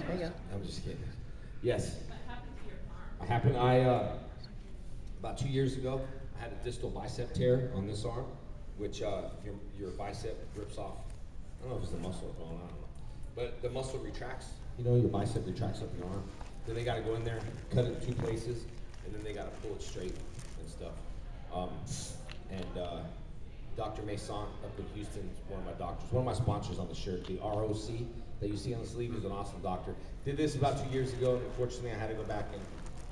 There you go. I'm just kidding. Yes. What happened to your I arm? happened, about 2 years ago, I had a distal bicep tear on this arm, which your bicep rips off. I don't know if it's the muscle going on, I don't know. But the muscle retracts, your bicep retracts up your arm. Then they got to go in there, cut it in two places, and then they got to pull it straight and stuff. Um, and Dr. Mason up in Houston is one of my doctors, one of my sponsors on the shirt, the ROC that you see on the sleeve is an awesome doctor. Did this about 2 years ago, and unfortunately I had to go back and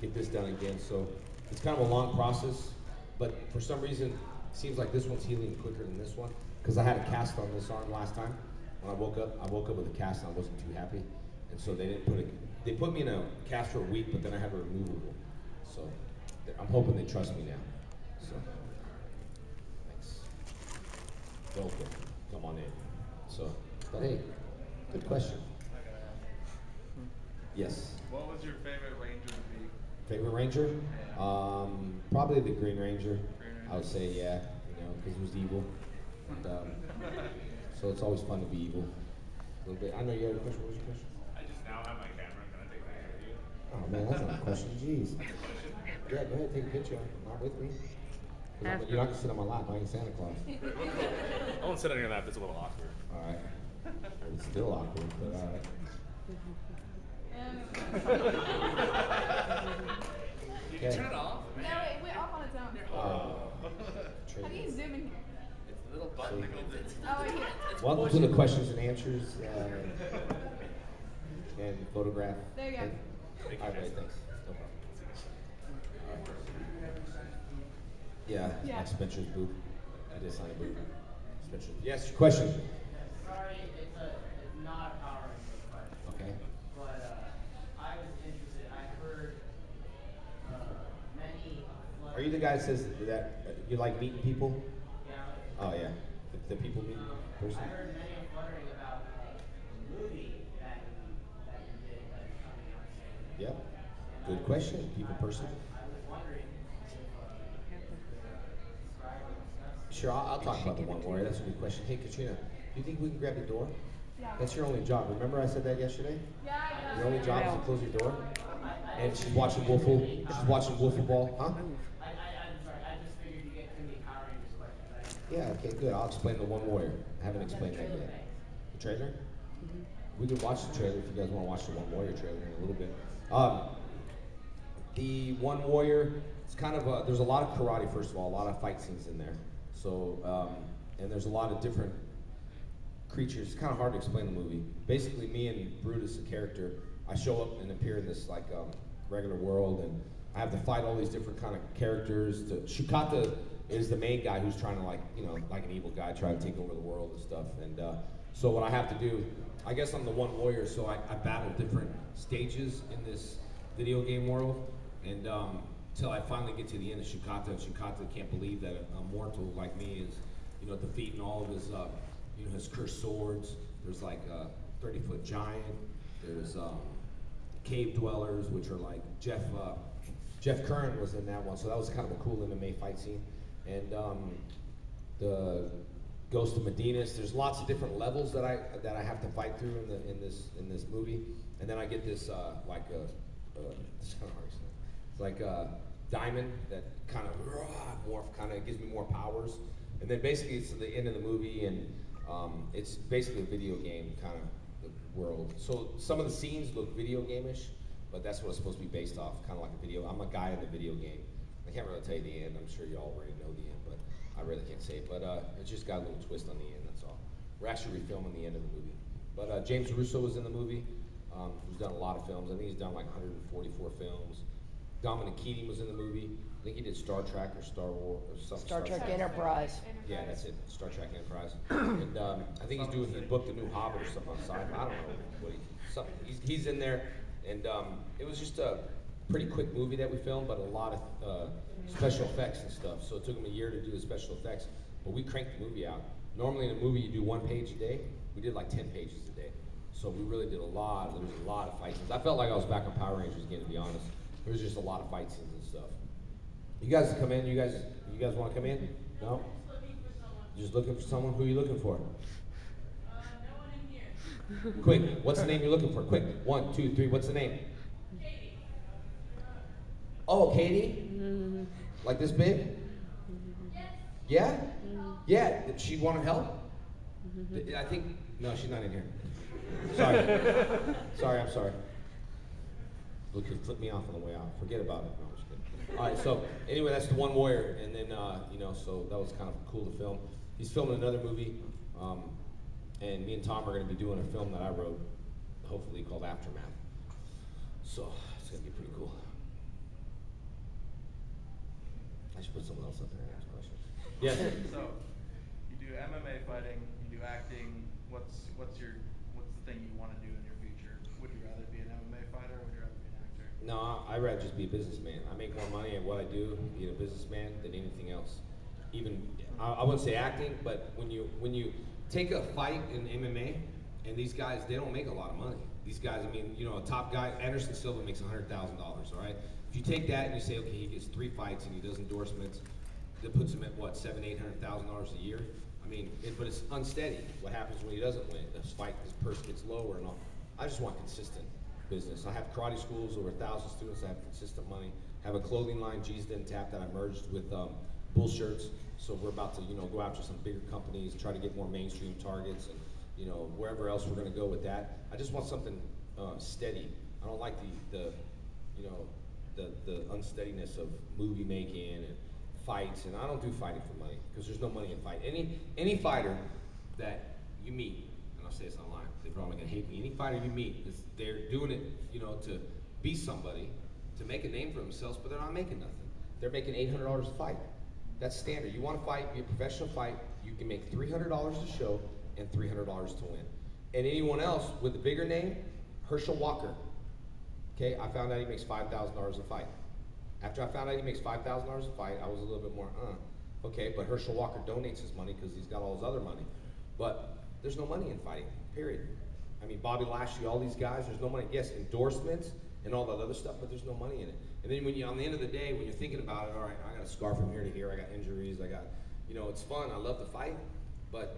get this done again. So it's kind of a long process, but for some reason, it seems like this one's healing quicker than this one, because I had a cast on this arm last time. When I woke up with a cast and I wasn't too happy. And so they put me in a cast for a week, but then I have a removable. So I'm hoping they trust me now. So, thanks. Welcome, come on in. So, but hey, good question. Yes. What was your favorite Ranger to be? Favorite Ranger? Yeah. Probably the Green Ranger. Green Ranger. I would say, yeah, because it was evil. And, so it's always fun to be evil. A little bit. I know you had a question. What was your question? I just now have my camera. Can I take a picture of you? Oh man, that's not a question. Jeez. Yeah, go ahead, take a picture. Not with me. You're not gonna sit on my lap. I ain't Santa Claus. I won't sit on your lap. It's a little awkward. All right. Well, it's still awkward, but all right. You can turn it off. No, it went off on its own. How do you zoom in here? It's the little button that goes in. Oh, right here. Welcome to the questions and answers and photograph. There you go. thing. All right, thanks. No problem. All right. Yeah, Yeah. like Spencer's booth. I did sign a booth. Spencer. Yes, your question. Sorry, it's not a Power Ranger question. Okay. But I was interested. I heard many. Are you the guy that says that you like meeting people? Yeah. Oh yeah, the people meeting person. I heard many fluttering about the movie that you did that is coming out soon. Yep. Good question. People person. I was wondering if describe or discuss. Sure, I'll talk about the one warrior. That's a good question. Hey, Katrina, do you think we can grab the door? Yeah. That's your only job. Remember I said that yesterday? Yeah, I Your know. only job is to close your door. And she's watching Wolfie. She's watching Wolfie Ball, huh? I'm sorry. I just figured you get too many Power Rangers questions. Yeah. Okay. Good. I'll explain the one warrior. I haven't explained that yet. The trailer? We can watch the trailer if you guys want to watch the one warrior trailer in a little bit. The one warrior. It's kind of there's a lot of karate. First of all, a lot of fight scenes in there. So and there's a lot of different creatures. It's kind of hard to explain the movie. Basically, me and Brutus, the character, I show up and appear in this like regular world, and I have to fight all these different kind of characters. Shukata is the main guy who's trying to like an evil guy, try to take over the world and stuff. And so what I have to do, I guess I'm the one warrior, so I battle different stages in this video game world, and till I finally get to the end of Shukata. And Shukata can't believe that a mortal like me is, defeating all of his, his cursed swords. There's like a 30-foot giant. There's cave dwellers, which are like Jeff Curran was in that one, so that was kind of a cool MMA fight scene. And the Ghost of Medinas. There's lots of different levels that I have to fight through in this movie. And then I get this it's kind of hard to say. It's like a diamond that kind of gives me more powers. And then basically it's the end of the movie, and it's basically a video game kind of world. So some of the scenes look video game-ish, but that's what it's supposed to be based off, kind of like a video. I'm a guy in the video game. I can't really tell you the end. I'm sure you all already know the end, but I really can't say it. But it's just got a little twist on the end, that's all. We're actually refilming the end of the movie. But James Russo was in the movie, who's done a lot of films. I think he's done like 144 films. Dominic Keating was in the movie. I think he did Star Trek or Star Wars or something. Star Trek Enterprise. Yeah, that's it. Star Trek Enterprise. And I think he booked the new Hobbit or something on the side. I don't know what he's in there. And it was just a pretty quick movie that we filmed, but a lot of special effects and stuff. So it took him a year to do the special effects, but we cranked the movie out. Normally in a movie you do 1 page a day. We did like 10 pages a day. So we really did there was a lot of fight scenes. I felt like I was back on Power Rangers again, to be honest. There was just a lot of fight scenes and stuff. You guys come in, you guys want to come in? No? Just looking for someone. Just looking for someone? Who are you looking for? No one in here. Quick, what's the name you're looking for? Quick, 1, 2, 3, what's the name? Oh, Katie? Like this big? Yeah? Yeah, did she want to help? I think, no, she's not in here. Sorry, I'm sorry. Look, you flipped me off on the way out. Forget about it. No, I'm just kidding. All right, so anyway, that's the One Warrior, and then, so that was kind of cool to film. He's filming another movie, and me and Tom are going to be doing a film that I wrote, hopefully called Aftermath. So it's going to be pretty cool. I should put someone else up there and ask questions. Yes? So, you do MMA fighting, you do acting. What's the thing you want to do in your future? Would you rather be an MMA fighter or would you rather be an actor? No, I'd rather just be a businessman. I make more money at what I do, being a businessman, than anything else. Even, I wouldn't say acting, but when you take a fight in MMA, and these guys, they don't make a lot of money. These guys, I mean, a top guy, Anderson Silva makes $100,000, all right? If you take that and you say, okay, he gets 3 fights and he does endorsements, that puts him at what, $700,000, $800,000 a year? I mean, but it's unsteady. What happens when he doesn't win? His purse gets lower and all. I just want consistent business. I have karate schools, over 1,000 students. I have consistent money. I have a clothing line, G's Didn't Tap, that I merged with Bull Shirts. So we're about to, go after some bigger companies, try to get more mainstream targets, and wherever else we're going to go with that. I just want something steady. I don't like the unsteadiness of movie making and fights, and I don't do fighting for money because there's no money in fight. Any fighter that you meet, and I'll say this online, they're probably gonna hate me. Any fighter you meet, they're doing it, to be somebody, to make a name for themselves, but they're not making nothing. They're making $800 a fight. That's standard. You want to fight, be a professional fight, you can make $300 a show and $300 to win. And anyone else with a bigger name, Herschel Walker. Okay, I found out he makes $5,000 a fight. After I found out he makes $5,000 a fight, I was a little bit more, okay, but Herschel Walker donates his money because he's got all his other money. But there's no money in fighting, period. I mean, Bobby Lashley, all these guys, there's no money. Yes, endorsements and all that other stuff, but there's no money in it. And then on the end of the day, when you're thinking about it, all right, I got a scar from here to here, I got injuries, I got, it's fun, I love to fight, but,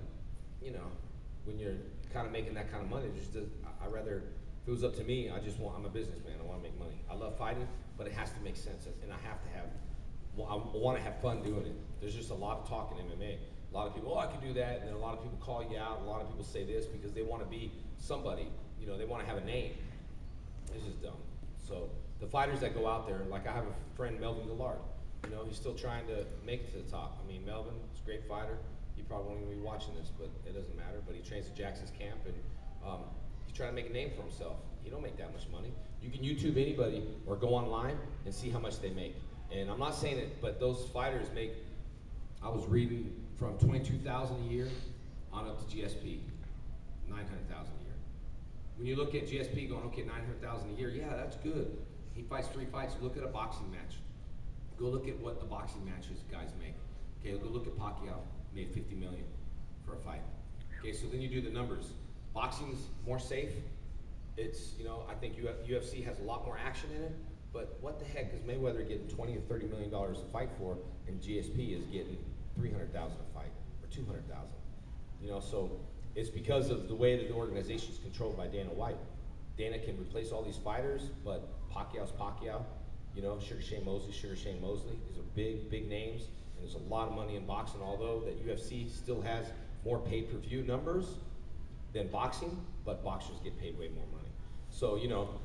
when you're kind of making that kind of money, I'd rather, if it was up to me, I'm a businessman, I want to make money. I love fighting, but it has to make sense, and I want to have fun doing it. There's just a lot of talk in MMA. A lot of people, I can do that, and then a lot of people call you out, a lot of people say this because they want to be somebody, they want to have a name. It's just dumb. So the fighters that go out there, like I have a friend, Melvin Gillard, he's still trying to make it to the top. I mean, Melvin is a great fighter. He probably won't even be watching this, but it doesn't matter. But he trains at Jackson's camp, and he's trying to make a name for himself. He don't make that much money. You can YouTube anybody or go online and see how much they make. And I'm not saying it, but those fighters make, I was reading, from $22,000 a year on up to GSP, $900,000 a year. When you look at GSP going, okay, $900,000 a year, yeah, that's good. He fights 3 fights. Look at a boxing match. Go look at what the boxing matches guys make. Okay, go look at Pacquiao, made $50 million for a fight. Okay, so then you do the numbers. Boxing's more safe. It's, I think UFC has a lot more action in it, but what the heck is Mayweather getting $20 or $30 million to fight for, and GSP is getting $300,000 a fight, or $200,000. So it's because of the way that the organization is controlled by Dana White. Dana can replace all these fighters, but Pacquiao's Pacquiao. Sugar Shane Mosley, These are big, big names, and there's a lot of money in boxing, although that UFC still has more pay-per-view numbers than boxing, but boxers get paid way more money. So,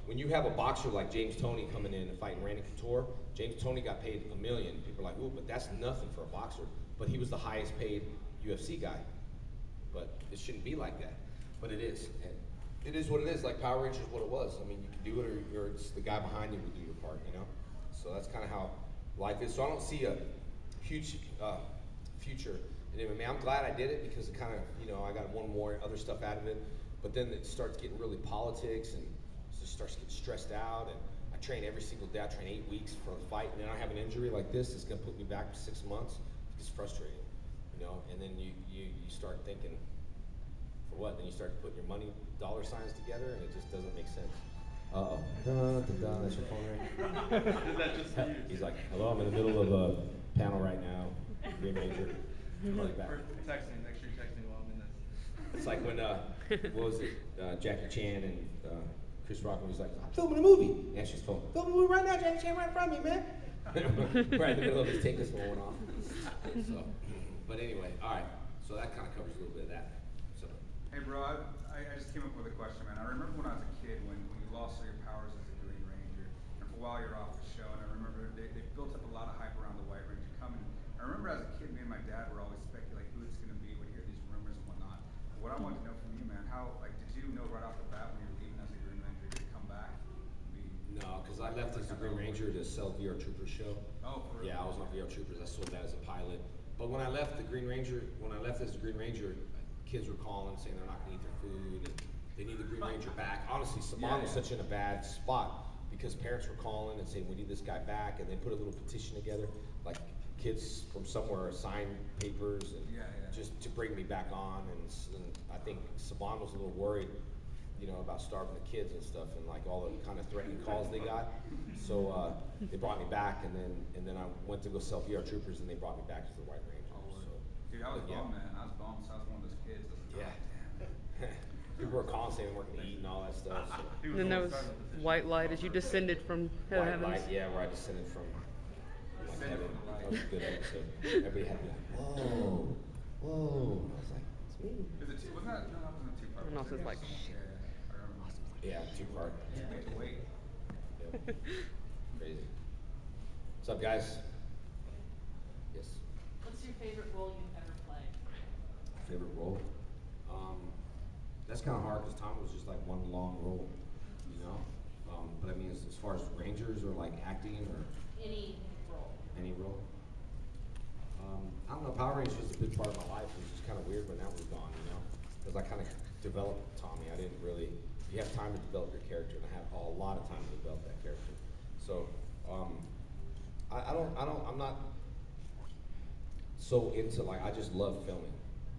when you have a boxer like James Toney coming in and fighting Randy Couture, James Toney got paid $1 million. People are like, ooh, but that's nothing for a boxer. But he was the highest paid UFC guy. But it shouldn't be like that. But it is. And it is what it is. Like Power Rangers, what it was. I mean, you can do it, or it's the guy behind you will do your part, So that's kind of how life is. So I don't see a huge future in MMA. I'm glad I did it because it kind of, I got one more other stuff out of it. But then it starts getting really politics, and it just starts getting stressed out. And I train every single day. I train 8 weeks for a fight, and then I have an injury like this. It's going to put me back for 6 months. It's frustrating, And then you start thinking, for what? Then you start putting your money, dollar signs together, and it just doesn't make sense. Uh-oh. That's your phone ring? Is that just you? He's like, hello, I'm in the middle of a panel right now. Great major. I'll call you back. Text me. Make sure you text me while I'm in this. It's like when what was it? Jackie Chan and Chris Rock was like, "I'm filming a movie." And she's filming a movie right now, Jackie Chan, right in front of me, man. Right in the middle of his take this one off. So, but anyway, all right. So that kind of covers a little bit of that. So. Hey, bro, I just came up with a question, man. I remember when I was a kid when you lost all your powers as a Green Ranger, and for a while you're off the show, and I remember they built up a lot of hype around the White Ranger coming. I remember as a kid, me and my dad were always speculating who it's going to be. We'd hear these rumors and whatnot. But what I wanted to know from you, man, did you know right off the bat when you were leaving as a Green Ranger to come back? No, because I left as a Green Ranger to sell VR Troopers show. Oh, for real? Yeah, I was on VR Troopers. I sold that as a pilot. But when I left the Green Ranger, as the Green Ranger, kids were calling saying they're not going to eat their food and they need the Green Ranger back. Honestly, Saban was such in a bad spot because parents were calling and saying we need this guy back, and they put a little petition together, like kids from somewhere signed papers and just to bring me back on. And I think Saban was a little worried, about starving the kids and stuff, and like all the kind of threatening calls they got. So they brought me back, and then I went to go sell VR Troopers, and they brought me back to the White Ranger. So, dude, I was bummed, man. I was bummed. So I was one of those kids. Yeah. People were calling saying they weren't going to eat and all that stuff. So. And then there was white light as you descended from White heavens. light, yeah, where I descended from heaven. That was a good episode. Everybody had to be like, whoa, whoa. I was like, it's me. Wasn't that? No, that wasn't a two-part. And also it's like, shit. I remember. Yeah, two-part. Wait. Yep. Crazy. What's up, guys? Yes. What's your favorite role you've ever played? Favorite role? That's kind of hard because Tom was just like one long role, But I mean, as far as Rangers or like acting or Any role. any role, I don't know. Power Rangers was a big part of my life. It was just kind of weird when that was gone, because I kind of developed Tommy. I didn't really. You have time to develop your character, and I had a lot of time to develop that character. So I'm not so into I just love filming.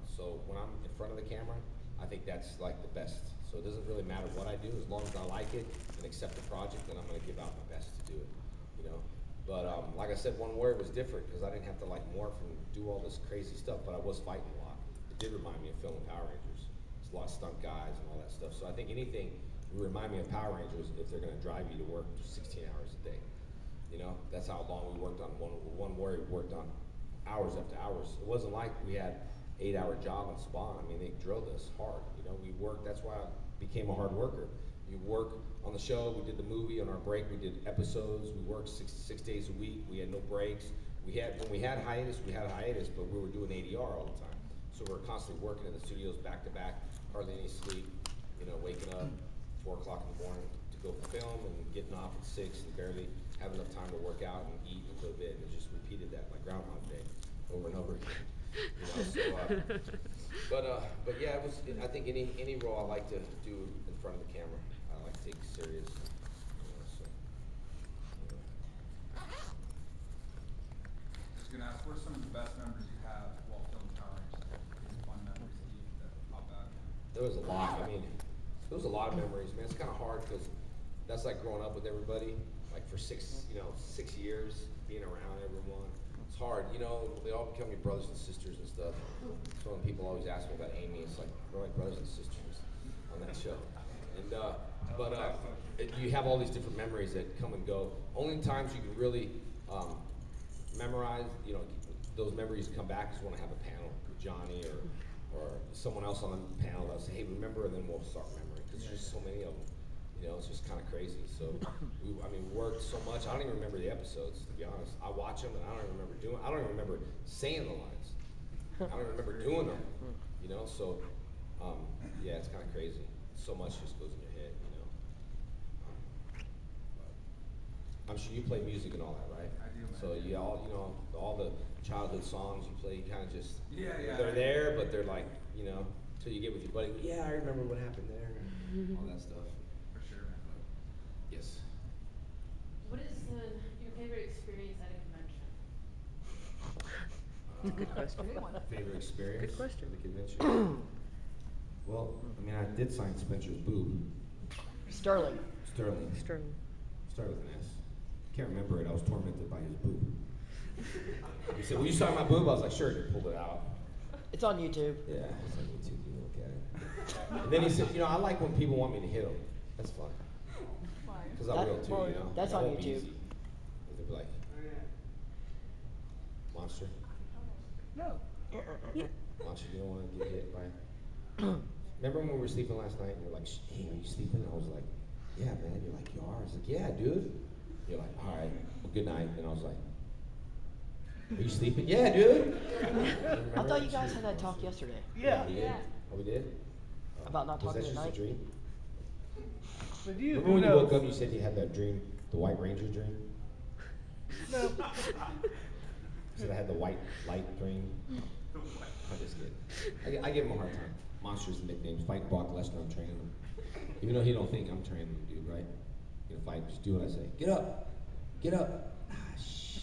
So when I'm in front of the camera, I think that's like the best. So it doesn't really matter what I do, as long as I like it and accept the project, then I'm going to give out my best to do it, But like I said, One Warrior was different because I didn't have to morph and do all this crazy stuff, but I was fighting a lot. It did remind me of filming Power Rangers. There's a lot of stunt guys and all that stuff. So I think anything would remind me of Power Rangers if they're going to drive you to work 16 hours a day. That's how long we worked on One Warrior. We worked on hours after hours. It wasn't like we had 8-hour job on Saban. I mean, they drilled us hard. We worked. That's why I became a hard worker. You work on the show. We did the movie. On our break, we did episodes. We worked six days a week. We had no breaks. When we had hiatus, but we were doing ADR all the time. So we were constantly working in the studios back to back, hardly any sleep. Waking up 4 o'clock in the morning to go film and getting off at 6 and barely have enough time to work out and eat and go to bed. And just repeated that like Groundhog Day over and over again. But yeah, I think any role I like to do in front of the camera, I like to take serious. Just gonna ask, what are some of the best memories you have while filming Power Rangers? Any fun memories that pop out? There was a lot. There was a lot of memories, man. It's kind of hard because that's like growing up with everybody, like for 6 years, being around everyone. It's hard, they all become your brothers and sisters and stuff. So when people always ask me about Amy, it's like, we're like brothers and sisters on that show. And you have all these different memories that come and go. Only times you can really memorize, those memories come back is when I have a panel with Johnny or someone else on the panel that'll say, hey, remember, and then we'll start remembering. Because there's just so many of them. It's just kind of crazy. So we worked so much. I don't even remember the episodes, to be honest. I watch them and I don't even remember saying the lines. I don't even remember doing them. So yeah, it's kind of crazy. So much just goes in your head. I'm sure you play music and all that, right? I do, man. So you all the childhood songs you play, you kind of just they're there, but they're like until you get with your buddy. Yeah, I remember what happened there. All that stuff. For sure, man. Yes. What is your favorite experience at a convention? Good question. Favorite experience? Good question. At the convention. Well, I did sign Spencer's boob. Sterling. Sterling. Sterling. Started with an S. Can't remember it. I was tormented by his boob. He said, "Will you sign my boob?" I was like, "Sure." He pulled it out. It's on YouTube. Yeah, it's on YouTube. You look at it. And then he said, I like when people want me to hit them. That's fun. Because I will too, well, you know. that's It on won't be YouTube. easy. They'll be like, Monster? No. Monster, you don't want to get hit by. Remember when we were sleeping last night and you're like, hey, are you sleeping? And I was like, yeah, man. You're like, you are? I was like, yeah, dude. You're like, all right, well, good night. And I was like, are you sleeping? Yeah, dude. I thought you guys had that talk yesterday. Yeah, we did. Oh, we did? About not Was talking that at just a night? dream? With you, Remember who when you knows? woke up and you said you had that dream, the White Ranger dream? No. You said I had the white light dream. I'm just kidding. I give him a hard time. Monster's nicknames. Fight Brock Lesnar, I'm training him. Even though he don't think I'm training him, dude, right? You know, fight, just do what I say. Get up. Get up. Ah, shh.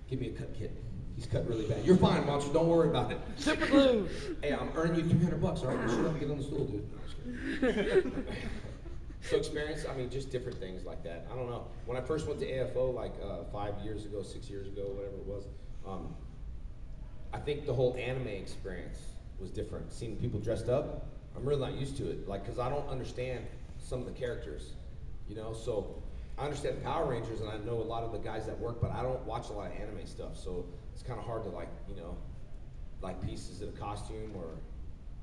Give me a cut kit. He's cut really bad. You're fine, Monster. Don't worry about it. Super glue. Hey, I'm earning you $300, all right? Shut up and get on the stool, dude. So experience, I mean, just different things like that. I don't know. When I first went to AFO, like 5 years ago, 6 years ago, whatever it was, I think the whole anime experience was different. Seeing people dressed up, I'm really not used to it. Like, cause I don't understand some of the characters, you know? So I understand Power Rangers and I know a lot of the guys that work, but I don't watch a lot of anime stuff. So it's kind of hard to like, like pieces of a costume or,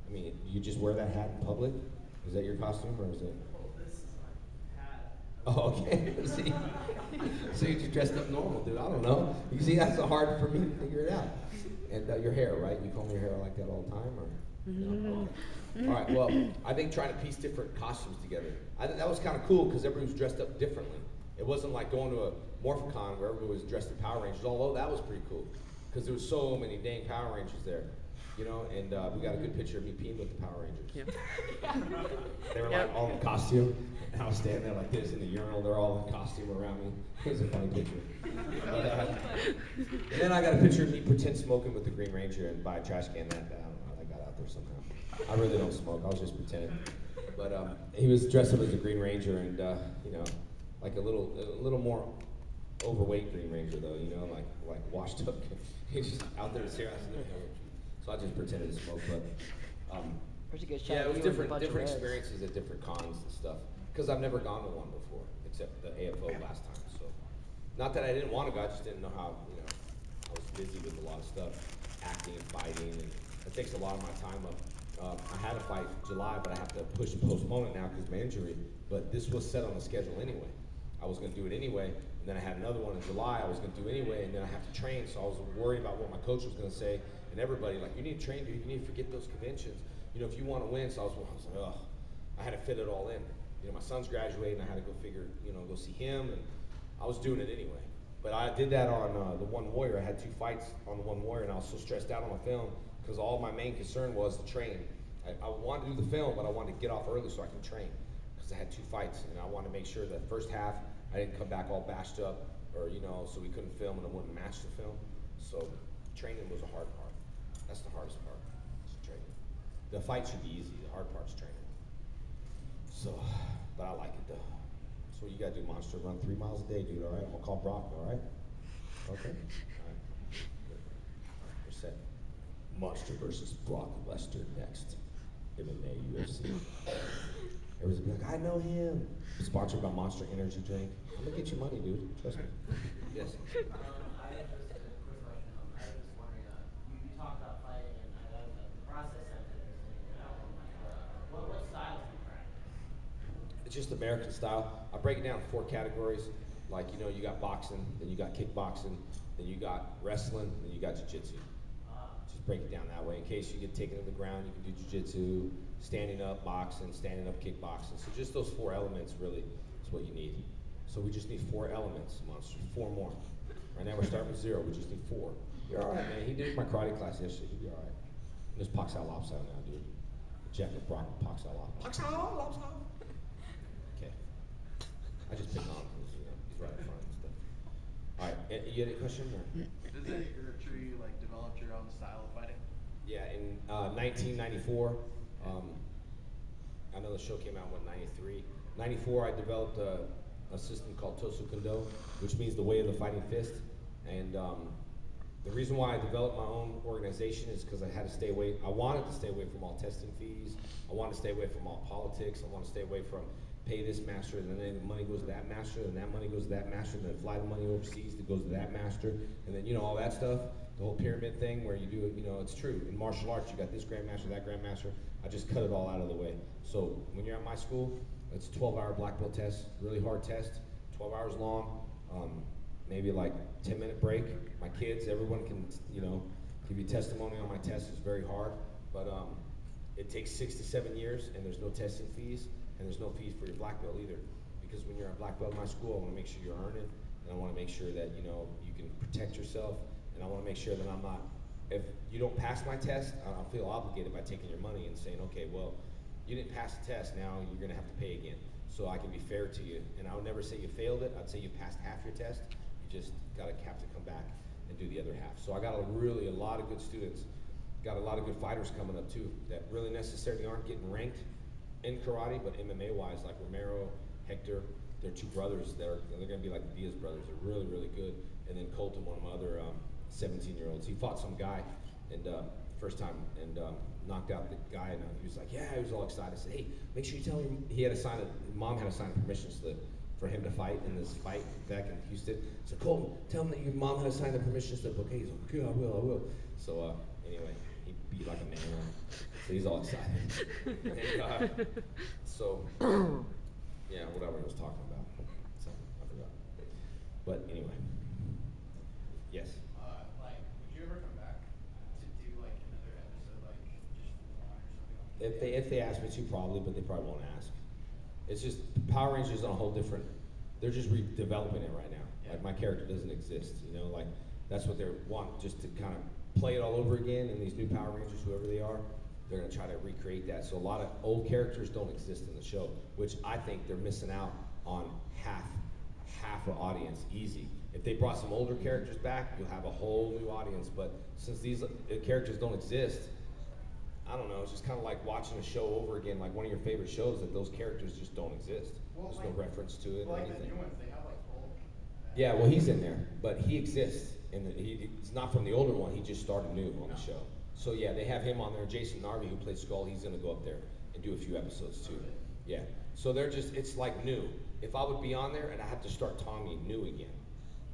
I mean, you just wear that hat in public? Is that your costume or is it? Oh, okay. See, so you just dressed up normal, dude. I don't know. You see, that's hard for me to figure it out. And your hair, right? You comb your hair like that all the time, or? No? Okay. All right. Well, I think trying to piece different costumes together. That was kind of cool because everybody was dressed up differently. It wasn't like going to a Morphicon where everybody was dressed in Power Rangers. Although that was pretty cool because there was so many dang Power Rangers there. You know, and we got a good picture of me peeing with the Power Rangers. Yep. They were like all in costume, and I was standing there like this in the urinal. They're all in costume around me. It was a funny picture. But, and then I got a picture of me pretend smoking with the Green Ranger and buy a trash can. That I don't know how that got out there somehow. I really don't smoke. I was just pretending. But he was dressed up as a Green Ranger, and like a little more overweight Green Ranger though. You know, like washed up. He's just out there serious. So I just pretended to smoke, but There's a good shot yeah, of it was you with a different bunch of reds. experiences at different cons and stuff. Because I've never gone to one before, except the AFO last time. So, not that I didn't want to go, I just didn't know how. I was busy with a lot of stuff, acting and fighting, and it takes a lot of my time up. I had a fight in July, but I have to postpone it now because of my injury. But this was set on the schedule anyway. I was going to do it anyway, and then I had another one in July I was going to do anyway, and then I have to train. So I was worried about what my coach was going to say. And everybody, like, you need to train, dude. You need to forget those conventions. You know, if you want to win. So I was like, oh, I had to fit it all in. You know, my son's graduating. I had to go go see him. And I was doing it anyway. But I did that on the One Warrior. I had 2 fights on the One Warrior, and I was so stressed out on the film because all my main concern was to train. I wanted to do the film, but I wanted to get off early so I can train because I had 2 fights. And I wanted to make sure that first half I didn't come back all bashed up or, so we couldn't film and it wouldn't match the film. So training was a hard part. That's the hardest part, is training. The fight should be easy, the hard part's training. So, but I like it though. So you gotta do, Monster, run 3 miles a day, dude, all right? I'm gonna call Brock, all right? Okay? All right. Good. All right, we're set. Monster versus Brock Lesnar next. MMA, UFC. Everybody's gonna be like, I know him. Sponsored by Monster Energy Drink. I'm gonna get you money, dude, trust me. Yes. I had just a quick question. I was just wondering, you talked about fighting, and the process sounds interesting. What styles do you practice? It's just American style. I break it down in 4 categories. Like, you got boxing, then you got kickboxing, then you got wrestling, then you got jiu-jitsu. Just break it down that way. In case you get taken to the ground, you can do jiu-jitsu, standing up boxing, standing up kickboxing. So just those 4 elements really is what you need. So we just need 4 elements, Monster, 4 more. Right now we're starting with 0, we just need 4. You're all right, man. He did my karate class yesterday, he'll be all right. There's Paxal Lopsal now, dude. Jack and Brock, Paxal Lopsal. Okay. I just pick on him because, he's right in front and stuff. All right, you had a question? Or? Is it true you like developed your own style of fighting? Yeah, in 1994, I know the show came out in 93. 94, I developed a system called Tosu Kondo, which means the way of the fighting fist. And the reason why I developed my own organization is because I had to stay away. I wanted to stay away from all testing fees. I wanted to stay away from all politics. I want to stay away from pay this master, and then the money goes to that master, and that money goes to that master, and then fly the money overseas that goes to that master, and then all that stuff. The whole pyramid thing where you do it, it's true. In martial arts, you got this grandmaster, that grandmaster. I just cut it all out of the way. So when you're at my school, it's a 12-hour black belt test, really hard test, 12 hours long. Maybe like 10-minute break. My kids, everyone can, give you testimony on my test. It's very hard, but it takes 6 to 7 years, and there's no testing fees, and there's no fees for your black belt either. Because when you're a black belt in my school, I want to make sure you're earning, and I want to make sure that you can protect yourself, and I want to make sure that I'm not. If you don't pass my test, I'll feel obligated by taking your money and saying, okay, well, you didn't pass the test. Now you're going to have to pay again. So I can be fair to you, and I would never say you failed it. I'd say you passed half your test. Just have to come back and do the other half. So I got a lot of good students, got a lot of good fighters coming up too that really necessarily aren't getting ranked in karate, but MMA wise, like Romero, Hector, they're two brothers that they're gonna be like the Diaz brothers. They're really, really good. And then Colton, one of my other 17-year-olds, he fought some guy and first time and knocked out the guy, and he was like, yeah, he was all excited. I said, hey, make sure you tell him mom had to sign a permission slip for him to fight in this fight back in Houston. So Colton, tell him that your mom had to sign the permission slip. Okay, he's like, okay, I will. So anyway, he beat like a man. So he's all excited. And, so yeah, whatever he was talking about. So I forgot. But anyway, yes. Would you ever come back to do like another episode, like just for fun or something like that? If they ask me to, probably, but they probably won't ask. It's just Power Rangers on a whole different. They're just redeveloping it right now. Yeah. Like my character doesn't exist, like that's what they want, just to kind of play it all over again. And these new Power Rangers, whoever they are, they're gonna try to recreate that. So a lot of old characters don't exist in the show, which I think they're missing out on half an audience easy. If they brought some older characters back, you'll have a whole new audience. But since these characters don't exist, I don't know, it's just kind of like watching a show over again, like one of your favorite shows that those characters just don't exist. Well, There's no reference to it or like anything. the new ones, they have like Hulk. Yeah, well, he's in there, but he exists. He's not from the older one, he just started new on the show. So yeah, they have him on there. Jason Narvi, who played Skull, he's gonna go up there and do a few episodes too. Yeah, so it's like new. If I would be on there and I have to start Tommy new again,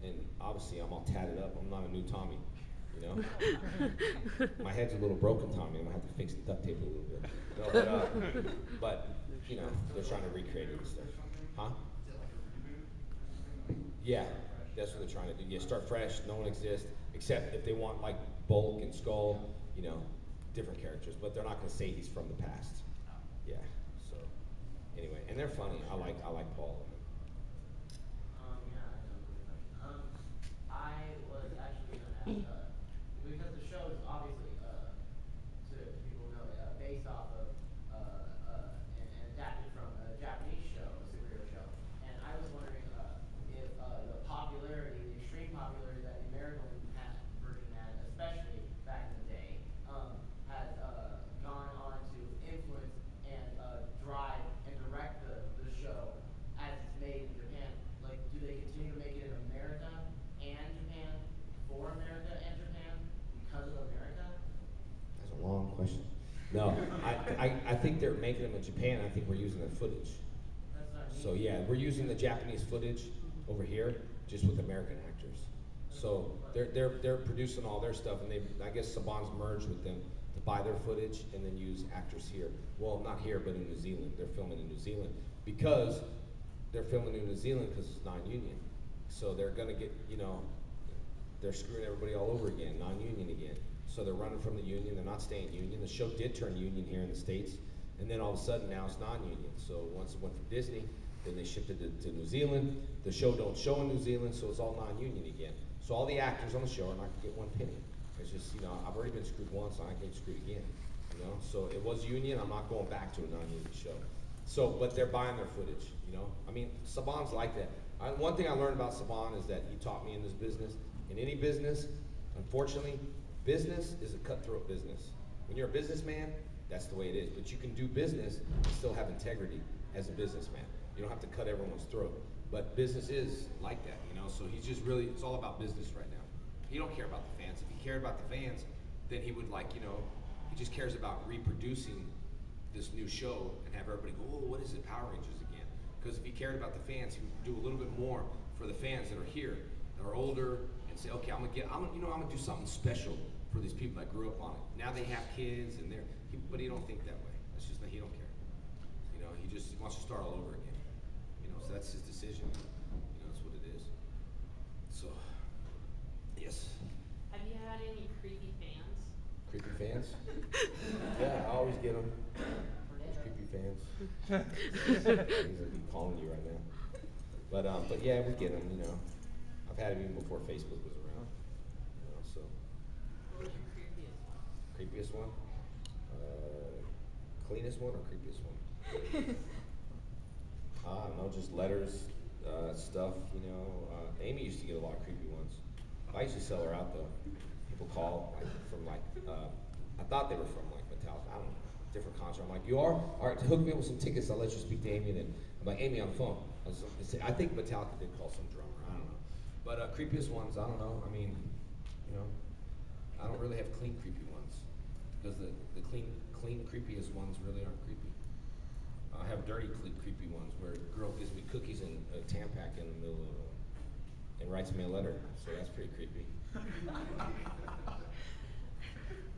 and obviously I'm all tatted up, I'm not a new Tommy. My head's a little broken, Tommy. I'm gonna have to fix the duct tape a little bit. No, but they're trying to recreate it and stuff. Huh? Yeah, that's what they're trying to do. Yeah, start fresh. No one exists except if they want like Bulk and Skull, different characters. But they're not gonna say he's from the past. Yeah. So anyway, and they're funny. I like Paul. I was actually gonna ask. Because the show is obviously, to people who know, based off of and adapted from a Japanese show, a superhero show, and I was wondering if the extreme popularity that the American version had, especially back in the day, has gone on to influence and drive and direct the show as it's made in Japan. Like, do they continue to make it in America and Japan, for America and Japan? Because of America? That's a long question. No, I think they're making them in Japan. I think we're using their footage. That's what I mean. So yeah, we're using the Japanese footage over here, just with American actors. So they're producing all their stuff, and I guess Saban's merged with them to buy their footage and then use actors here. Well, not here, but in New Zealand. They're filming in New Zealand because they're filming in New Zealand because it's non-union. So they're gonna get, they're screwing everybody all over again, non-union again. So they're running from the union, they're not staying union. The show did turn union here in the States, and then all of a sudden now it's non-union. So once it went from Disney, then they shifted it to New Zealand. The show don't show in New Zealand, so it's all non-union again. So all the actors on the show are not gonna get one penny. It's just, I've already been screwed once, so I can't get screwed again. So it was union, I'm not going back to a non-union show. So, but they're buying their footage, I mean, Saban's like that. One thing I learned about Saban is that he taught me in this business, in any business, unfortunately, business is a cutthroat business. When you're a businessman, that's the way it is. But you can do business and still have integrity as a businessman. You don't have to cut everyone's throat. But business is like that, So he's just really, it's all about business right now. He don't care about the fans. If he cared about the fans, then he would like, he just cares about reproducing this new show and have everybody go, oh, what is it, Power Rangers again? Because if he cared about the fans, he would do a little bit more for the fans that are here, that are older, and say, okay, I'm gonna do something special for these people that grew up on it. Now they have kids, and but he don't think that way. It's just that he don't care. He just wants to start all over again. So that's his decision. That's what it is. So, yes. Have you had any creepy fans? Creepy fans? Yeah, I always get them. Those creepy fans. He's gonna be calling you right now. But yeah, we get them. I've had them even before Facebook was around. So. What was your creepiest one? Creepiest one? Cleanest one or creepiest one? I don't know, just letters, stuff. Amy used to get a lot of creepy ones. I used to sell her out though. People call from I thought they were from Metallica. I don't know, different concert. I'm like, you are? All right, to hook me up with some tickets, I'll let you speak to Amy. And then I'm like, Amy on the phone. I think Metallica did call some drummer. I don't know. But creepiest ones, I don't know. I mean, I don't really have clean creepy ones because the clean creepiest ones really aren't creepy. I have dirty creepy ones where a girl gives me cookies and a Tampac in the middle of and writes me a letter. So that's pretty creepy.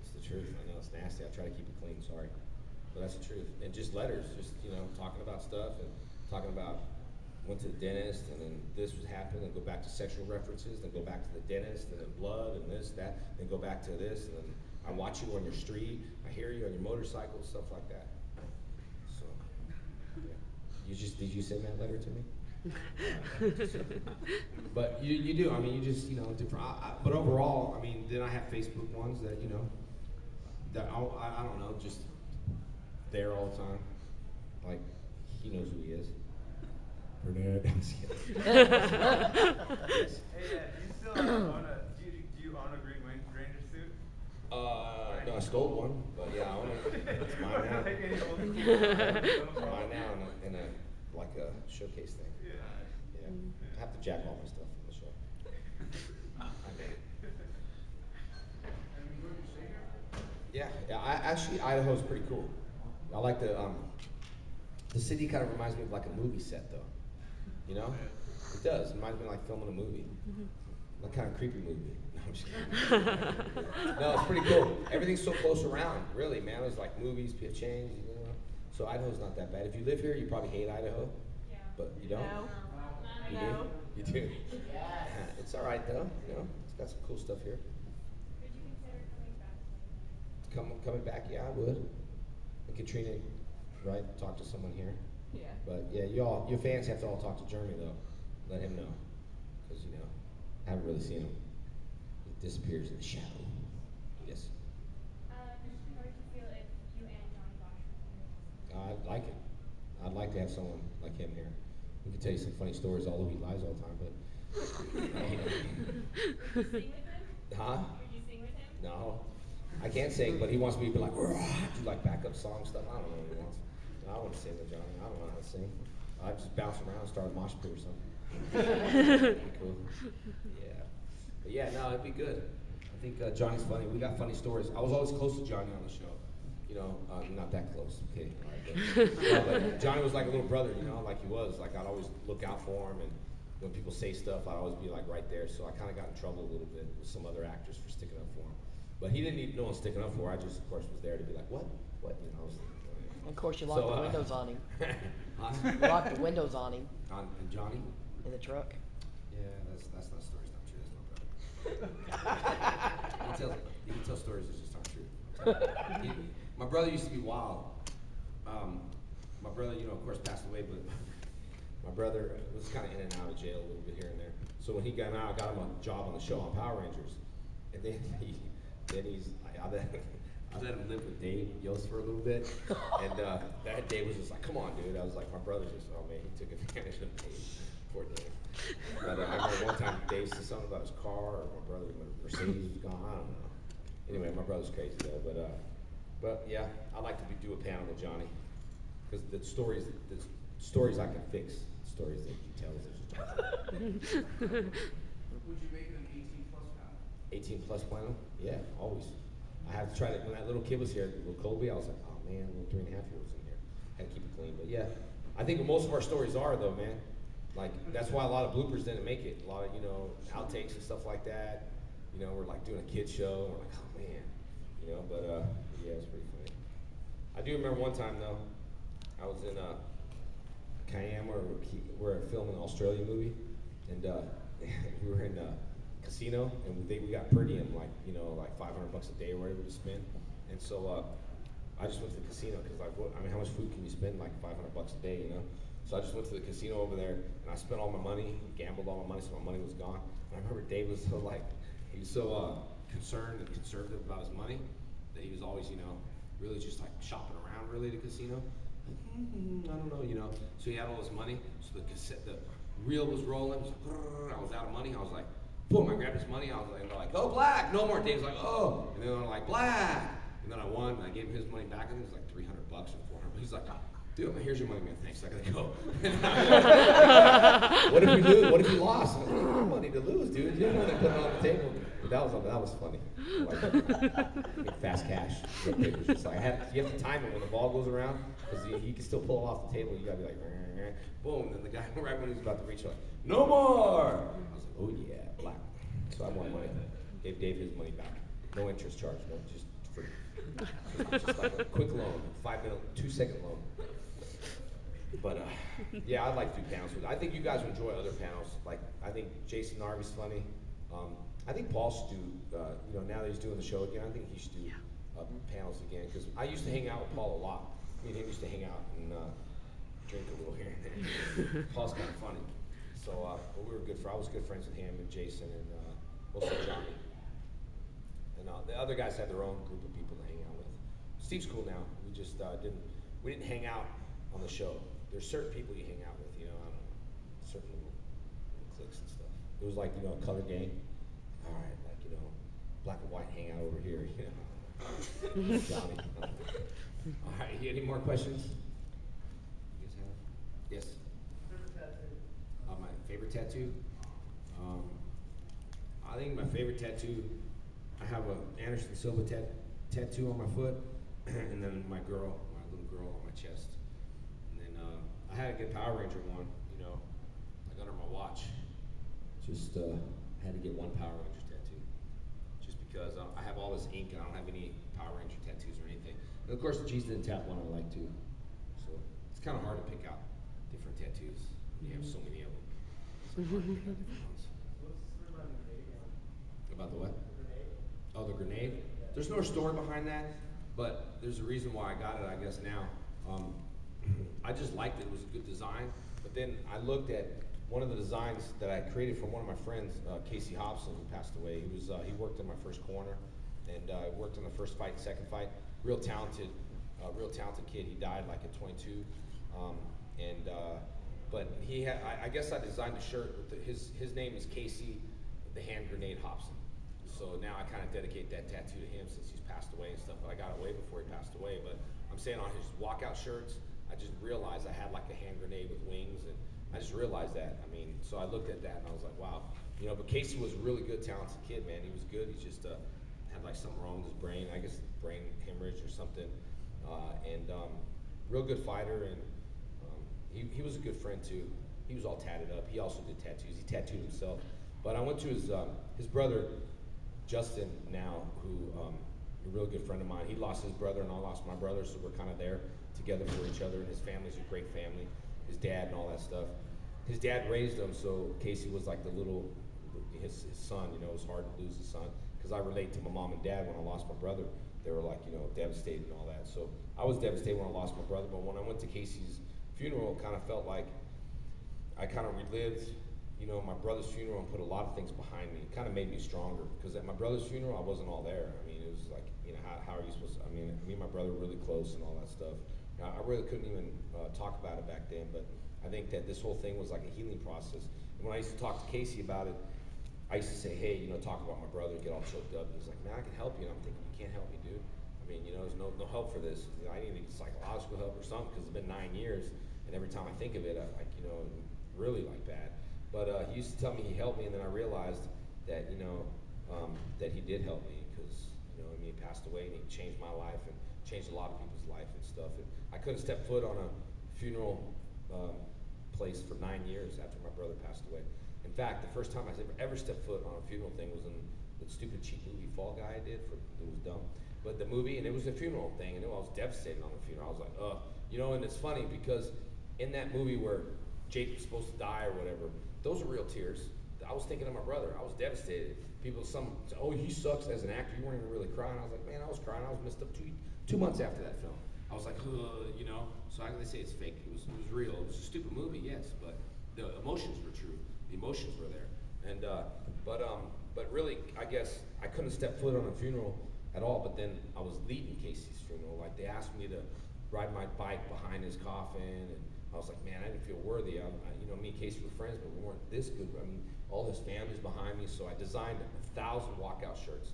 It's the truth. I know it's nasty. I try to keep it clean. Sorry, but that's the truth. And just letters, just talking about stuff and talking about went to the dentist and then this was happening. And go back to sexual references. Then go back to the dentist and then blood and this that. Then go back to this and then I watch you on your street. I hear you on your motorcycle, stuff like that. So, yeah. Did you send that letter to me? But you do. I mean, you just different. But overall, I mean, then I have Facebook ones that that I don't know, just there all the time. Like he knows who he is. Bernard. Hey, do you still own do you own a Green Ranger suit? No, I stole one, but yeah, I own it. It's mine now. It's mine now in a showcase thing. Yeah. I have to jack all my stuff from the show. I made it. Yeah. Actually, Idaho's pretty cool. I like the city kind of reminds me of like a movie set, though. It does. It reminds me of like filming a movie. Like kind of creepy movie. No, I'm just kidding. No, it's pretty cool. Everything's so close around, really, man. It's like movies, people change, So Idaho's not that bad. If you live here, you probably hate Idaho. Yeah. But you don't? No. You No. do? You do? It's all right, though. It's got some cool stuff here. Would you consider coming back? Coming back, yeah, I would. And Katrina, right, talk to someone here. Yeah. But yeah, your fans have to all talk to Jeremy though. Let him know, because I haven't really seen him. He disappears in the shadow. Yes. How would you feel if you and Johnny Bosch were here? I'd like it. I'd like to have someone like him here. We could tell you some funny stories, although he lies all the time. But Would you sing with him? huh? Would you sing with him? No, I can't sing, but he wants me to be like, do like backup song stuff. I don't know what he wants. I want to sing with Johnny. I don't know how to sing. I just bounce around and start a mosh pit or something. That'd be cool. Yeah. But yeah, no, it'd be good. I think Johnny's funny. We got funny stories. I was always close to Johnny on the show. Not that close. Okay. All right, but Johnny was like a little brother, like he was. Like I'd always look out for him, and when people say stuff, I'd always be like right there. So I kind of got in trouble a little bit with some other actors for sticking up for him. But he didn't need no one sticking up for him. I just, of course, was there to be like, what? I was. Of course, you locked the windows on him. Huh? You locked the windows on him On Johnny? in the truck. Yeah, that's not stories not true. That's my brother. He can tell stories that just aren't true. My brother used to be wild. My brother, of course, passed away, but my brother was kind of in and out of jail a little bit here and there. So when he got out, I got him a job on the show on Power Rangers, and then I let him live with Dave Yost for a little bit, and that Dave was just like, "Come on, dude." I was like, "My brother's just, oh man, he took advantage of Dave, poor Dave." But I remember one time Dave said something about his car, or my brother, Mercedes was gone. I don't know. Anyway, my brother's crazy though, but yeah, I like to do a panel with Johnny, because the stories I can fix, the stories that he tells. Would you make it an 18+ panel? 18 plus Plano? Yeah, always. I have to try to, when that little kid was here, little Colby, I was like, oh man, little 3.5-year-old's in here. Had to keep it clean, but yeah. I think most of our stories are though, man. Like, that's why a lot of bloopers didn't make it. A lot of, outtakes and stuff like that. We're like doing a kid show, and we're like, oh man. But yeah, it's pretty funny. I do remember one time though, I was in Cayenne, where we're filming an Australia movie, and we were in a casino, and we got per diem, like $500 a day or whatever to spend. And so I just went to the casino because how much food can you spend? Like $500 a day, So I just went to the casino over there, and I spent all my money, gambled all my money, so my money was gone. And I remember Dave was so concerned and conservative about his money that he was always, really just like shopping around really at a casino. I don't know, So he had all his money. So the reel was rolling. I was out of money. I was like, boom! I grabbed his money. I was like, and they're like, oh, black, no more. Dave's like, oh, and then they're like, black. And then I won. And I gave him his money back. I think it was like $300 or $400. He's like, dude, here's your money, man. Thanks. I gotta go. What if you lose? What if you lost? I was like, no money to lose, dude. You didn't want to put it on the table. But that was funny. Like, fast cash. Just like, you have to time it when the ball goes around because you can still pull it off the table. You gotta be like, boom. And then the guy right when he was about to reach, like, no more. I was like, oh yeah, black. So I won money. Gave Dave his money back. No interest charge. No, just free. Just like a quick loan, 5-minute, 2-second loan. But yeah, I'd like to do panels with. I think you guys enjoy other panels. Like I think Jason Narvy's funny. I think Paul should do. Now that he's doing the show again, I think he should do panels again. Because I used to hang out with Paul a lot. Me and him used to hang out and drink a little here and there. Paul's kind of funny. So but we were good friends. I was good friends with him and Jason and also Johnny. And the other guys had their own group of people to hang out with. Steve's cool now. We just didn't hang out on the show. There's certain people you hang out with, I don't know, certain little cliques and stuff. It was like, a color game. All right, like, black and white hang out over here, Johnny. All right, any more questions? You guys have? Yes? Favorite tattoo? My favorite tattoo? I think my favorite tattoo, I have a Anderson Silva tattoo on my foot, and then my little girl on my chest. I had a good Power Ranger one, like under my watch. Just had to get one Power Ranger tattoo. Just because I have all this ink and I don't have any Power Ranger tattoos or anything. And of course the G's didn't tap one I like too. So it's kind of hard to pick out different tattoos when you have so many of them. It's hard to pick out different ones. What's the story about the grenade? About the what? The grenade. Oh, the grenade? There's no story behind that, but there's a reason why I got it, I guess, now. I just liked it. It was a good design. But then I looked at one of the designs that I created from one of my friends, Casey Hobson, who passed away. He worked in my first corner and worked in the first fight, second fight. Real talented kid. He died like at 22. But he had, I guess I designed a shirt with his name is Casey the Hand Grenade Hobson. So now I kind of dedicate that tattoo to him since he's passed away and stuff. But I got it way before he passed away. But I'm saying on his walkout shirts, I just realized I had like a hand grenade with wings, and I just realized that. I mean, so I looked at that and I was like, wow. But Casey was a really good, talented kid, man. He was good. He just had like something wrong with his brain. I guess brain hemorrhage or something. Real good fighter, and he was a good friend too. He was all tatted up. He also did tattoos. He tattooed himself. But I went to his brother, Justin, now, who a real good friend of mine. He lost his brother and I lost my brother, so we're kind of there together for each other. And his family's a great family. His dad and all that stuff. His dad raised him, so Casey was like his son. It was hard to lose his son because I relate to my mom and dad when I lost my brother. They were like, devastated and all that. So I was devastated when I lost my brother, but when I went to Casey's funeral, it kind of felt like I kind of relived, my brother's funeral and put a lot of things behind me. It kind of made me stronger because at my brother's funeral, I wasn't all there. I mean, it was like, how are you supposed to, me and my brother were really close and all that stuff. I really couldn't even talk about it back then, but I think that this whole thing was like a healing process. And when I used to talk to Casey about it, I used to say, hey, talk about my brother, get all choked up. And he's like, man, I can help you. And I'm thinking, you can't help me, dude. I mean, there's no help for this. I need to get psychological help or something because it's been 9 years. And every time I think of it, I really like bad. But he used to tell me he helped me, and then I realized that, that he did help me because, you know, I mean, he passed away and he changed my life and changed a lot of people's life and stuff. And I couldn't step foot on a funeral place for 9 years after my brother passed away. In fact, the first time I ever stepped foot on a funeral thing was in the stupid cheap movie Fall Guy I did. It was dumb. But the movie, and it was a funeral thing, and I was devastated on the funeral. I was like, ugh. You know, and it's funny because in that movie where Jake was supposed to die or whatever, those are real tears. I was thinking of my brother. I was devastated. People, some say, oh, he sucks as an actor. You weren't even really crying. I was like, man, I was crying. I was messed up 2 months after that film. I was like, you know. So how can they say it's fake? It was real. It was a stupid movie, yes, but the emotions were true. The emotions were there. And but really, I guess I couldn't step foot on a funeral at all. But then I was leading Casey's funeral. Like they asked me to ride my bike behind his coffin, and I was like, man, I didn't feel worthy. You know, me and Casey were friends, but we weren't this good. I mean, all his family's behind me, so I designed 1,000 walkout shirts.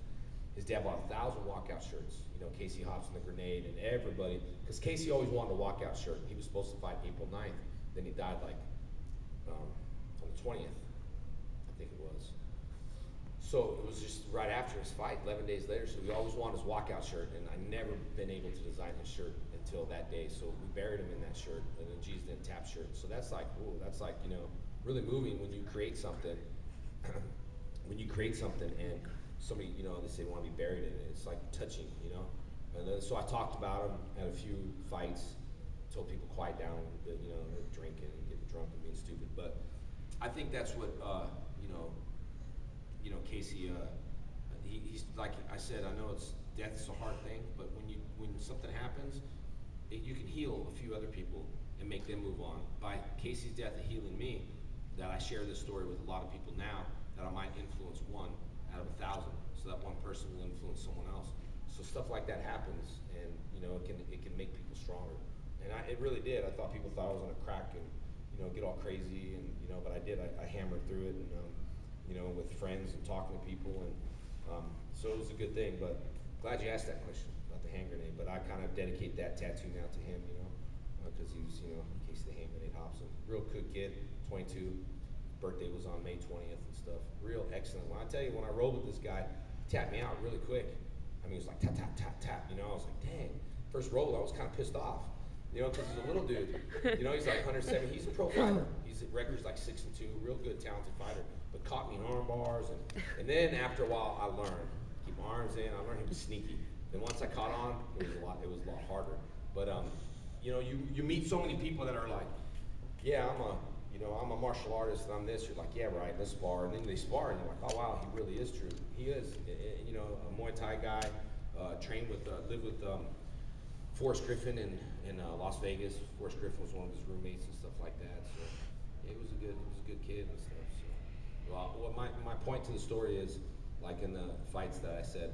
His dad bought 1,000 walkout shirts. You know, Casey Hobson, the Grenade, and everybody, because Casey always wanted a walkout shirt. He was supposed to fight April 9th. Then he died like on the 20th, I think it was. So it was just right after his fight, 11 days later. So we always wanted his walkout shirt, and I never been able to design his shirt until that day. So we buried him in that shirt, and a G's Didn't Tap shirt. So that's like, ooh, that's like, you know, really moving when you create something. When you create something and somebody, you know, they say want to be buried in it, it's like touching, you know. And then, so I talked about him at a few fights, told people quiet down, you know, they're drinking and getting drunk and being stupid. But I think that's what, you know, Casey, he's like I said, I know death is a hard thing, but when something happens, you can heal a few other people and make them move on. By Casey's death and healing me, that I share this story with a lot of people now, that I might influence 1 out of 1,000, so that one person will influence someone else. So stuff like that happens, and you know, it can make people stronger. And it really did. I thought people thought I was gonna crack and, you know, get all crazy, and you know, but I did. I hammered through it, and you know, with friends and talking to people, and so it was a good thing. But glad you asked that question about the hand grenade. But I kind of dedicate that tattoo now to him, you know, because he was, you know, in case the hand grenade Hobson, real good kid, 22. Birthday was on May 20th and stuff. Real excellent. When I tell you, when I rolled with this guy, he tapped me out really quick. I mean, it was like tap, tap, tap, tap. You know, I was like, dang. First roll, I was kind of pissed off. You know, because he's a little dude. You know, he's like 170. He's a pro fighter. His record's like 6-2. Real good, talented fighter. But caught me in arm bars, and then after a while, I learned keep my arms in. I learned him sneaky. Then once I caught on, it was a lot harder. But you know, you meet so many people that are like, yeah, I'm a martial artist and I'm this. You're like, yeah, right, let's spar. And then they spar and you're like, oh wow, he really is true. He is, you know, a Muay Thai guy, lived with Forrest Griffin in Las Vegas. Forrest Griffin was one of his roommates and stuff like that. So yeah, he was a good kid and stuff. So, well, my point to the story is, like in the fights that I said,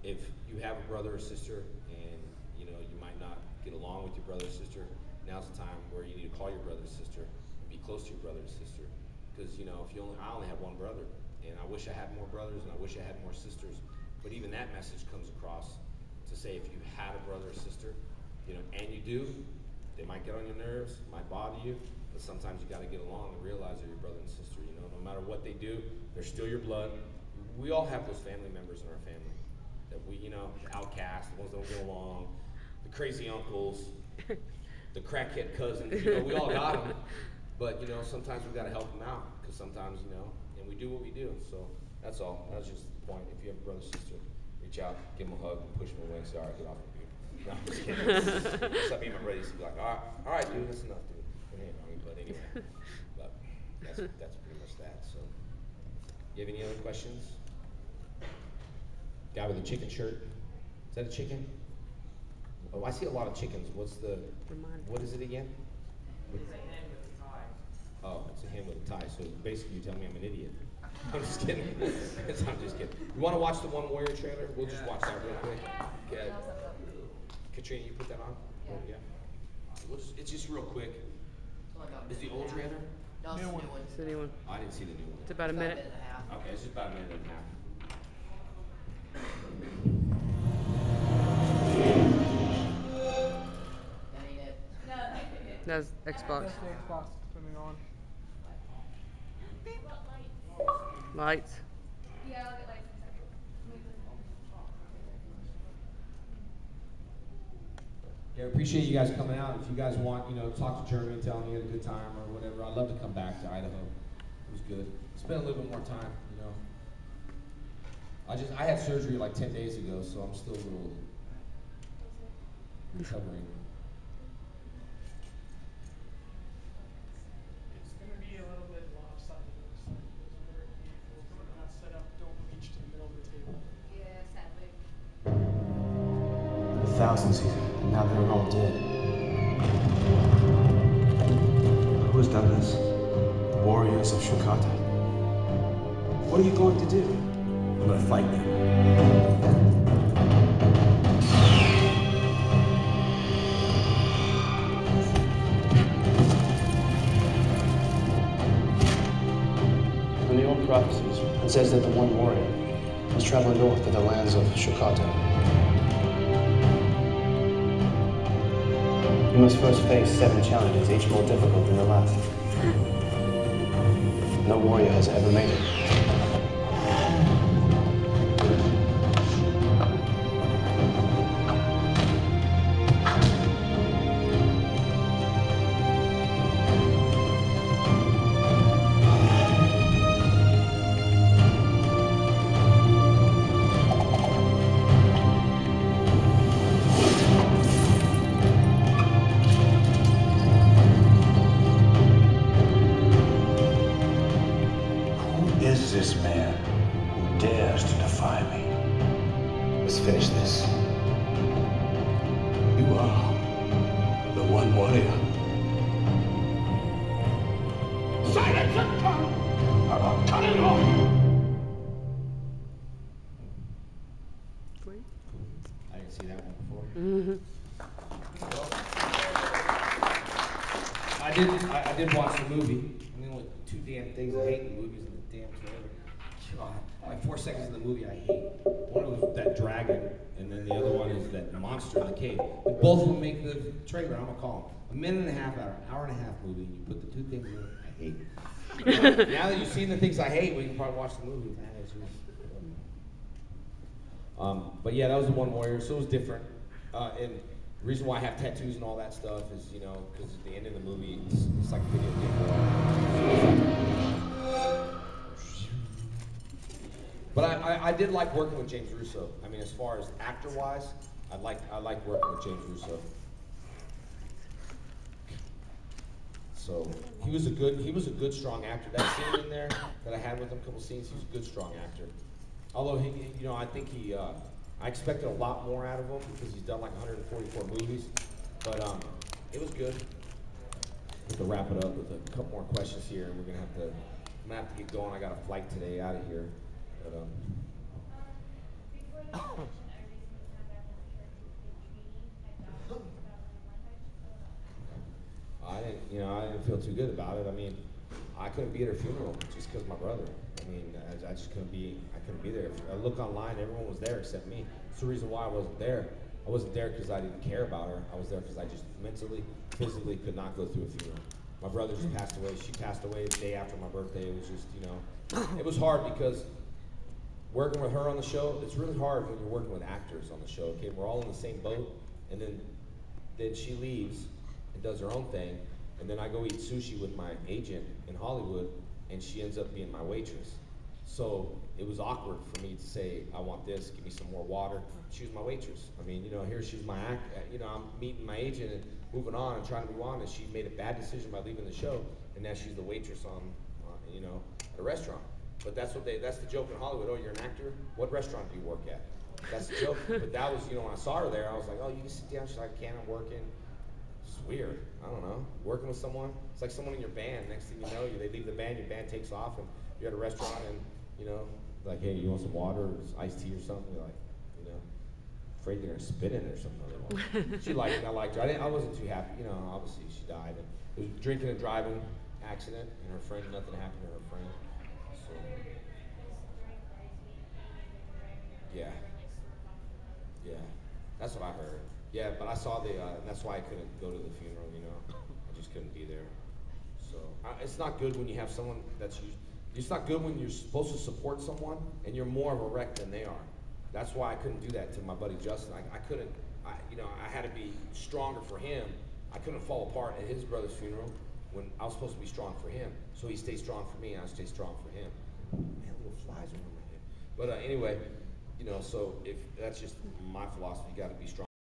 if you have a brother or sister and you know you might not get along with your brother or sister, now's the time where you need to call your brother or sister. Be close to your brother or sister, because you know, I only have one brother, and I wish I had more brothers, and I wish I had more sisters. But even that message comes across to say, if you had a brother or sister, you know, and you do, they might get on your nerves, might bother you, but sometimes you got to get along and realize they're your brother and sister. You know, no matter what they do, they're still your blood. We all have those family members in our family that we, you know, the outcasts, the ones that don't get along, the crazy uncles, the crackhead cousins. You know, we all got them. But, you know, sometimes we got to help them out, because sometimes, you know, and we do what we do. So that's all. That's just the point. If you have a brother, sister, reach out, give them a hug, and push them away and say, all right, get off me, dude. No, I'm just kidding. Except me and my brother used to be like, all right, dude, that's enough, dude. But anyway, but that's pretty much that. So, you have any other questions? Guy with a chicken shirt. Is that a chicken? Oh, I see a lot of chickens. What is it again? Oh, it's a hen with a tie. So basically, you tell me I'm an idiot. I'm just kidding. I'm just kidding. You want to watch the One Warrior trailer? We'll just watch that real quick. Okay. Katrina, you put that on? Yeah. It's just real quick. Is the old trailer? No, it's the new one. It's the new one. I didn't see the new one. It's about a minute. And a half. Okay, it's just about a minute and a half. That ain't it. No. That's Xbox. Xbox turning on. What lights? Lights. Yeah, I'll get lights in a second. Yeah, appreciate you guys coming out. If you guys want, talk to Jeremy and tell him you had a good time or whatever, I'd love to come back to Idaho. It was good. Spend a little bit more time, I had surgery like 10 days ago, so I'm still a little recovering. It's going to be a little bit lopsided. It looks like those other tables that are not set up don't reach to the middle of the table. Yeah, sadly. The thousands here, and now they're all dead. Who's done this? The warriors of Shukata. What are you going to do? I'm gonna fight them. In the old prophecies, it says that the one warrior was traveling north to the lands of Shukata. You must first face 7 challenges, each more difficult than the last. No warrior has ever made it. Is this man who dares to defy me? Let's finish this. You are the one warrior. Silence and tongue! Or I'll cut it off! I didn't see that one before. I did watch the movie. I mean, only 2 damn things I hate in movies and the damn trailer. God, like 4 seconds of the movie I hate. One was that dragon, and then the other one is that monster in the cave. And both of them make the trailer. I'm gonna call them a minute and a half, hour and a half movie. And you put the 2 things in I hate. Now that you've seen the things I hate, we can probably watch the movie. But yeah, that was the one warrior, so it was different. And the reason why I have tattoos and all that stuff is, because at the end of the movie, it's like a video game. But I did like working with James Russo. I mean, as far as actor-wise, I liked working with James Russo. So he was a good, strong actor. That scene in there that I had with him, a couple scenes, he was a good, strong actor. Although I think I expected a lot more out of him because he's done like 144 movies. But it was good. We have to wrap it up with a couple more questions here, and I'm gonna have to get going. I got a flight today out of here. But, Before you mentioned I recently found out that the church was being treaty at Dallas 2001. I didn't feel too good about it. I mean, I couldn't be at her funeral just because my brother. I mean, I just couldn't be there. I look online, everyone was there except me. That's the reason why I wasn't there. I wasn't there because I didn't care about her. I was there because I just mentally, physically could not go through a funeral. My brother just passed away. She passed away the day after my birthday. It was just, it was hard because working with her on the show, it's really hard when you're working with actors on the show. Okay, we're all in the same boat, and then she leaves and does her own thing, and then I go eat sushi with my agent in Hollywood, and she ends up being my waitress. So it was awkward for me to say, I want this, give me some more water. She was my waitress. I mean, here she's my act, I'm meeting my agent and moving on and trying to move on, and she made a bad decision by leaving the show, and now she's the waitress at a restaurant. But that's the joke in Hollywood. Oh, you're an actor? What restaurant do you work at? That's the joke. But that was, when I saw her there, I was like, oh, you can sit down. She's like, I can't, I'm working. It's weird. I don't know. Working with someone, it's like someone in your band. Next thing you know, they leave the band, your band takes off, and you're at a restaurant, and, like, hey, you want some water or iced tea or something? You're like, afraid they're going to spit in it or something. She liked it, I liked her. I wasn't too happy. Obviously she died. And it was a drinking and driving accident, and her friend, nothing happened to her friend. So, yeah. That's what I heard. Yeah, but I saw that's why I couldn't go to the funeral, I just couldn't be there. So, it's not good when you have someone it's not good when you're supposed to support someone and you're more of a wreck than they are. That's why I couldn't do that to my buddy Justin. I had to be stronger for him. I couldn't fall apart at his brother's funeral when I was supposed to be strong for him. So he stayed strong for me, and I stayed strong for him. Man, little flies over my head. But anyway, so if that's just my philosophy, you got to be strong.